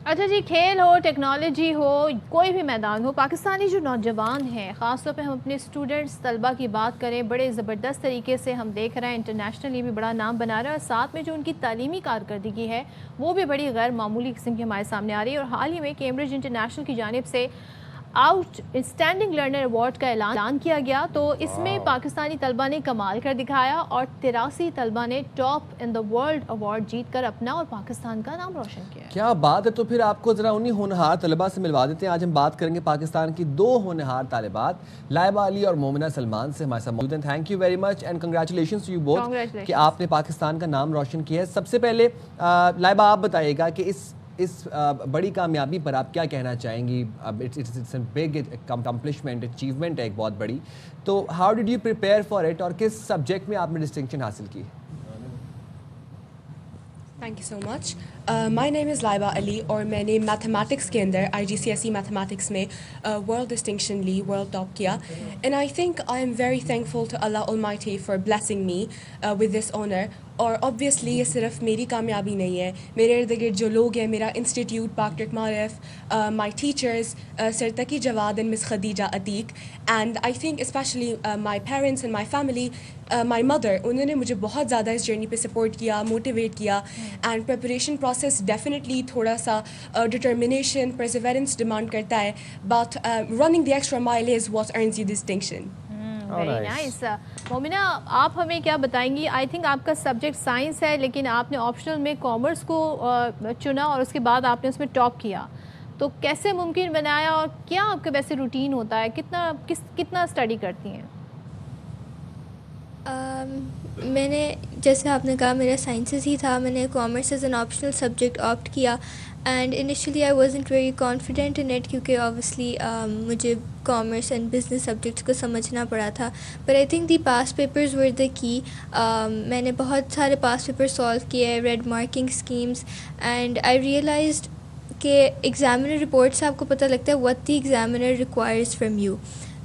اچھا جی، کھیل ہو، ٹیکنالوجی ہو، کوئی بھی میدان ہو، پاکستانی جو نوجوان ہیں، خاص طور پہ ہم اپنے اسٹوڈنٹس طلبہ کی بات کریں، بڑے زبردست طریقے سے ہم دیکھ رہے ہیں انٹرنیشنلی بھی بڑا نام بنا رہا ہے، اور ساتھ میں جو ان کی تعلیمی کارکردگی ہے وہ بھی بڑی غیر معمولی قسم کی ہمارے سامنے آ رہی ہے۔ اور حال ہی میں کیمبرج انٹرنیشنل کی جانب سے آؤٹ اسٹینڈنگ لرنر ایوارڈ کا اعلان کیا گیا، تو اس میں پاکستانی طلبہ نے کمال کر دکھایا اور 83 طلبہ نے top in the world award جیت کر اپنا اور پاکستان کا نام روشن کیا۔ کیا بات ہے! تو پھر آپ کو ذرا انہی ہونہار طلبہ سے ملوا دیتے ہیں۔ آج ہم بات کریں گے پاکستان کی دو ہونہار طالبات لائبہ علی اور مومنہ سلمان سے، ہمارے ساتھ موجود ہیں۔ Thank you very much and congratulations to you both کہ آپ نے پاکستان کا نام روشن کیا ہے۔ سب سے پہلے لائبہ آپ بتائیے گا کہ اس بڑی کامیابی پر آپ کیا کہنا چاہیں گی؟ It's a big accomplishment, achievement ہے ایک بہت بڑی، تو how did you prepare for it اور کس سبجیکٹ میں آپ نے ڈسٹنکشن حاصل کی؟ Thank you so much. My name is Laiba Ali اور میں نے میتھمیٹکس کے اندر IGCSE میتھمیٹکس میں ورلڈ ڈسٹنکشن لی، ورلڈ ٹاپ کیا، and I think I am very thankful to Allah almighty for blessing me with this honour. اور اوبویسلی یہ صرف میری کامیابی نہیں ہے، میرے ارد گرد جو لوگ ہیں، میرا institute Pak Turk Maarif, my teachers sir Taqi Jawad and miss Khadija Atiq, and I think especially my parents and my family, my mother, انہوں نے مجھے بہت زیادہ اس جرنی پہ سپورٹ کیا، موٹیویٹ کیا، اینڈ پریپریشن پروسیس ڈیفینیٹلی تھوڑا سا ڈٹرمنیشن، پرسیورنس ڈیمانڈ کرتا ہے، but running the extra mile is what earns you distinction. Very nice. Momina, آپ ہمیں کیا بتائیں گی؟ آئی تھنک آپ کا سبجیکٹ سائنس ہے، لیکن آپ نے آپشنل میں کامرس کو چنا اور اس کے بعد آپ نے اس میں ٹاپ کیا، تو کیسے ممکن بنایا اور کیا آپ کا ویسے روٹین ہوتا ہے؟ کتنا اسٹڈی کرتی ہیں؟ میں نے، جیسے آپ نے کہا، میرا سائنسز ہی تھا، میں نے commerce as an optional subject opt کیا، and initially I wasn't very confident in it, کیونکہ آبویسلی مجھے کامرس اینڈ بزنس سبجیکٹس کو سمجھنا پڑا تھا، but I think the past papers were the key. میں نے بہت سارے پاس پیپر سالو کیے، read marking schemes, and I realized کہ ایگزامنر رپورٹ سے آپ کو پتہ لگتا ہے what the examiner requires from you،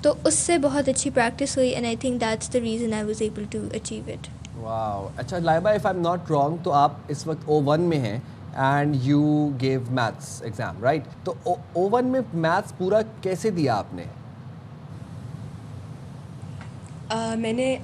تو اس سے بہت اچھی پریکٹس ہوئی، and I think that's the reason I was able to achieve it. Wow! اچھا Laiba, if I am not wrong, تو آپ اس وقت O1 میں ہیں and you gave maths exam, right? تو O1 میں میتھس پورا کیسے دیا آپ نے؟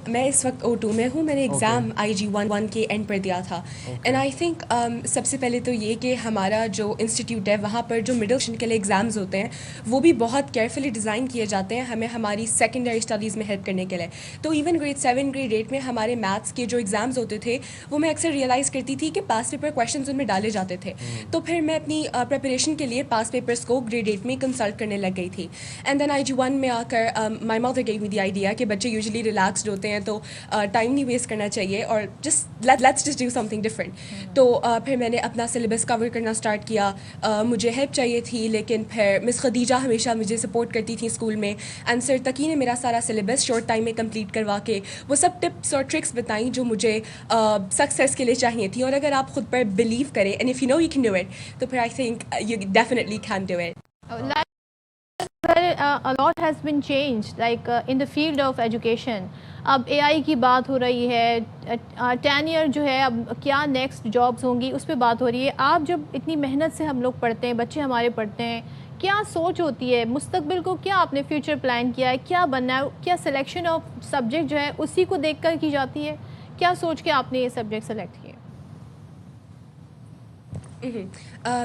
میں اس وقت O2 میں ہوں، میں نے ایگزام IG1 کے اینڈ پر دیا تھا، اینڈ آئی تھنک سب سے پہلے تو یہ کہ ہمارا جو انسٹیٹیوٹ ہے وہاں پر جو مڈل سیشن کے لیے ایگزامز ہوتے ہیں وہ بھی بہت کیئرفلی ڈیزائن کیے جاتے ہیں ہمیں ہماری سیکنڈری اسٹڈیز میں ہیلپ کرنے کے لیے۔ تو ایون گریڈ 7 گریڈ 8 میں ہمارے میتھس کے جو ایگزامز ہوتے تھے وہ میں اکثر ریئلائز کرتی تھی کہ پاس پیپر کویشچنز ان میں ڈالے جاتے تھے، تو پھر میں اپنی پریپریشن کے لیے پاس پیپرس کو گریڈ 8 میں کنسلٹ کرنے لگ گئی تھی، اینڈ دین IG1 میں آ کر my mother give me the idea کہ بچے یوزلی ریلیکسڈ ہوتے ہیں تو ٹائم نہیں ویسٹ کرنا چاہیے اور let's just do some thing different. تو پھر میں نے اپنا سلیبس کور کرنا اسٹارٹ کیا، مجھے ہیلپ چاہیے تھی، لیکن پھر مس خدیجہ ہمیشہ مجھے سپورٹ کرتی تھیں اسکول میں، اینڈ سر تقی نے میرا سارا سلیبس شارٹ ٹائم میں کمپلیٹ کروا کے وہ سب ٹپس اور ٹرکس بتائیں جو مجھے سکسیس کے لیے چاہیے تھیں، اور اگر آپ خود پر بلیو کریں and if you know you can do it, تو پھر I think you definitely can do it. A lot has been changed like in the field of education. اب AI کی بات ہو رہی ہے، 10 ایئر جو ہے اب کیا نیکسٹ جابس ہوں گی اس پہ بات ہو رہی ہے۔ آپ جب اتنی محنت سے ہم لوگ پڑھتے ہیں، بچے ہمارے پڑھتے ہیں، کیا سوچ ہوتی ہے مستقبل کو؟ کیا آپ نے فیوچر پلان کیا ہے؟ کیا بننا ہے؟ کیا سلیکشن آف سبجیکٹ جو ہے اسی کو دیکھ کر کی جاتی ہے؟ کیا سوچ کے آپ نے یہ سبجیکٹ سلیکٹ کیے؟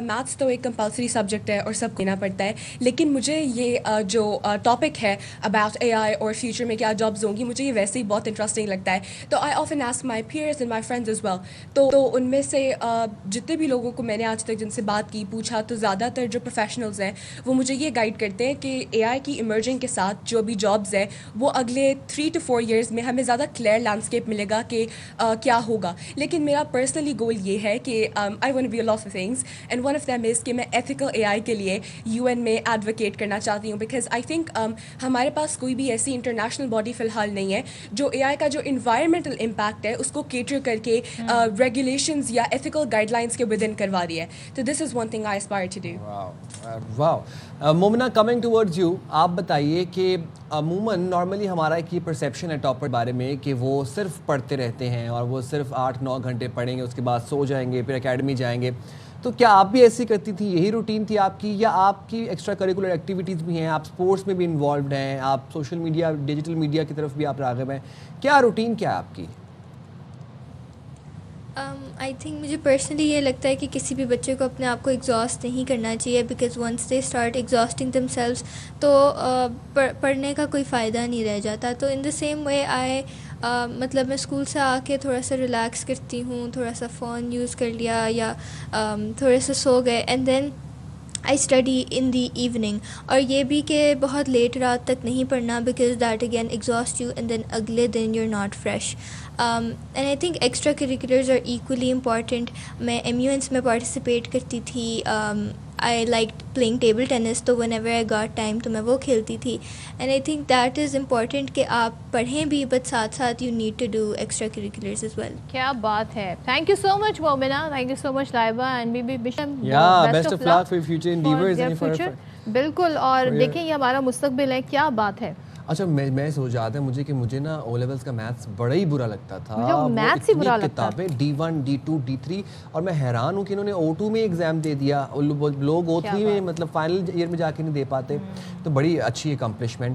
میتھس تو ایک کمپلسری سبجیکٹ ہے اور سب کو دینا پڑتا ہے، لیکن مجھے یہ جو ٹاپک ہے اباؤٹ AI اور فیوچر میں کیا جابز ہوں گی، مجھے یہ ویسے ہی بہت انٹرسٹنگ لگتا ہے۔ تو I often ask my peers and my friends as well, تو ان میں سے جتنے بھی لوگوں کو میں نے آج تک جن سے بات کی پوچھا، تو زیادہ تر جو پروفیشنلز ہیں وہ مجھے یہ گائیڈ کرتے ہیں کہ AI کی ایمرجنگ کے ساتھ جو بھی جابز ہیں وہ اگلے 3 to 4 ایئرز میں ہمیں زیادہ کلیئر لینڈسکیپ ملے گا کہ کیا ہوگا۔ لیکن میرا پرسنلی گول یہ ہے کہ I want be a lot of things, and one of them is کہ میں ایتھیکل AI کے لیے UN میں ایڈوکیٹ کرنا چاہتی ہوں، بیکاز آئی تھنک ہمارے پاس کوئی بھی ایسی انٹرنیشنل باڈی فی الحال نہیں ہے جو AI کا جو انوائرمنٹل امپیکٹ ہے اس کو کیٹر کر کے ریگولیشنز یا ایتھیکل گائیڈ لائنس کے ود ان کروا رہی ہے۔ تو this is one thing I aspire to do. Wow! Momina, coming towards you, آپ بتائیے کہ عموماً نارملی ہمارا ایک یہ پرسیپشن ہے ٹاپر بارے میں کہ وہ صرف پڑھتے رہتے ہیں اور وہ صرف 8-9 گھنٹے پڑھیں گے، اس کے بعد سو جائیں گے، پھر اکیڈمی جائیں گے۔ تو کیا آپ بھی ایسی کرتی تھیں, یہی روٹین تھی آپ کی, یا آپ کی ایکسٹرا کریکولر ایکٹیویٹیز بھی ہیں, آپ اسپورٹس میں بھی انوالوڈ ہیں, آپ سوشل میڈیا ڈیجیٹل میڈیا کی طرف بھی آپ راغب ہیں, کیا روٹین کیا ہے آپ کی؟ آئی تھنک مجھے پرسنلی یہ لگتا ہے کہ کسی بھی بچے کو اپنے آپ کو ایگزاسٹ نہیں کرنا چاہیے, because once they start exhausting themselves تو پڑھنے کا کوئی فائدہ نہیں رہ جاتا. تو ان دا سیم وے مطلب میں اسکول سے آ کے تھوڑا سا ریلیکس کرتی ہوں, تھوڑا سا فون یوز کر لیا یا تھوڑے سے سو گئے, and then I study in the evening. اور یہ بھی کہ بہت لیٹ رات تک نہیں پڑھنا, because that again exhaust you and then اگلے دن you are not fresh. And I think extracurriculars are equally important. میں MUNs میں پارٹیسپیٹ کرتی تھی. I like playing table tennis, تو whenever I got time تو میں وہ کھیلتی تھی. And I think that is important کہ آپ پڑھیں بھی, بٹ ساتھ ساتھ you need to do extracurriculars as well. کیا بات ہے. Thank you so much Momina, thank you so much Laiba, and we بشم best of luck for future endeavours. بالکل, اور دیکھیں یہ ہمارا مستقبل ہے. کیا بات ہے. اچھا میں سوچ رہا تھا کہ مجھے نا او لیولس کا میتھس بڑا ہی برا لگتا تھا. میتھس ہی برا لگتا کتابیں D1 D2 D3, اور میں حیران ہوں کہ انہوں نے O2 میں ایگزام دے دیا, لوگ O3 میں مطلب فائنل ایئر میں جا کے نہیں دے پاتے. تو بڑی اچھی اکمپلشمنٹ.